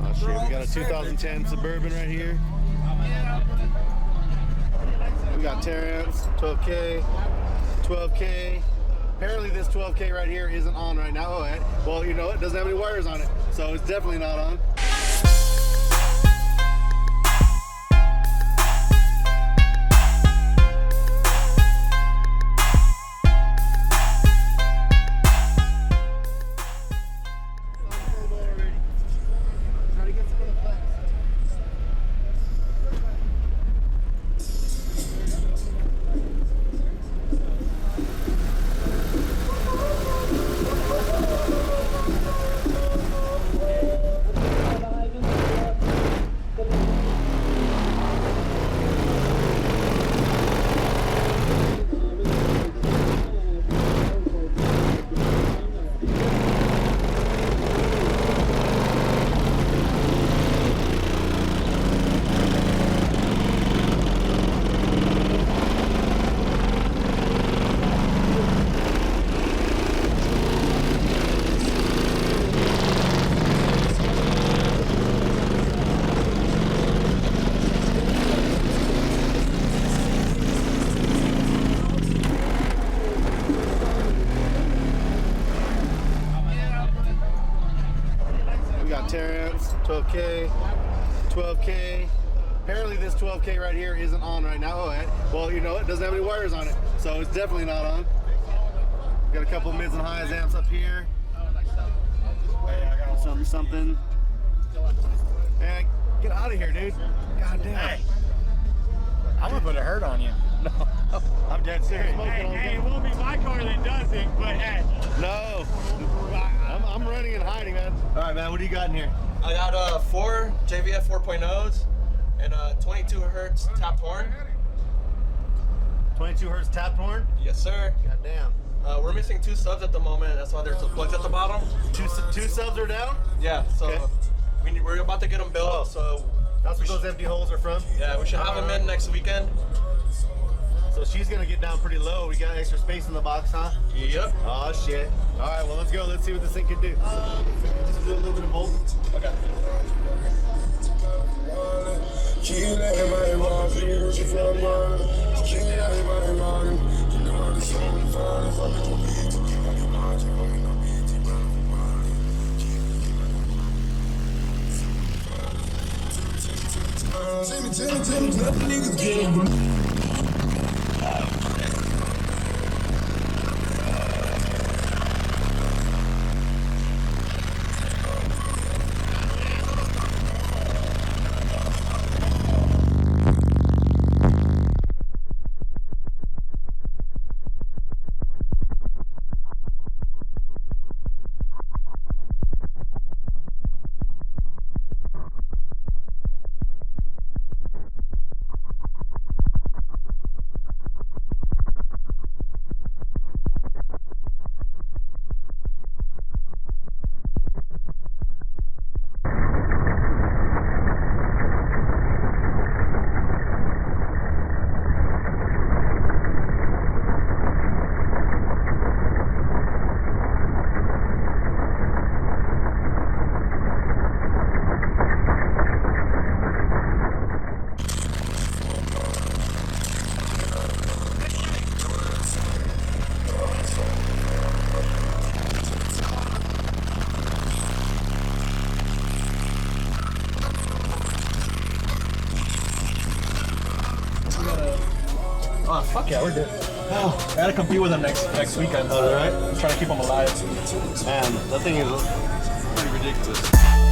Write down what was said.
Oh shit, we got a 2010 Suburban right here. We got taramps, 12K, 12K. Apparently this 12K right here isn't on right now. Oh, well, you know, it doesn't have any wires on it, so it's definitely not on. Taramps, 12K, 12K. Apparently this 12K right here isn't on right now. Oh, well, you know, it doesn't have any wires on it, so it's definitely not on. Got a couple mids and highs amps up here. Something. Man, get out of here, dude. God damn. Hey, I'm gonna put a hurt on you. No, I'm dead serious. Hey, it won't be my car that does it, but hey. No, I'm running and hiding, man. All right, man, what do you got in here? I got 4 JVF 4.0s and 22 hertz tapped horn. 22 hertz tapped horn? Yes, sir. God damn. We're missing 2 subs at the moment. That's why there's plugs at the bottom. Two subs are down? Yeah, so okay. we're about to get them built. So that's what those empty holes are from? Yeah, we should have them in next weekend. So she's gonna get down pretty low. We got extra space in the box, huh? Yep. Oh shit. All right, well let's go. Let's see what this thing can do. Just do a little bit of bolt. Okay. Oh, fuck yeah, we're good. Oh, I gotta compete with them next weekend. All right. I'm trying to keep them alive. Man, that thing is pretty ridiculous.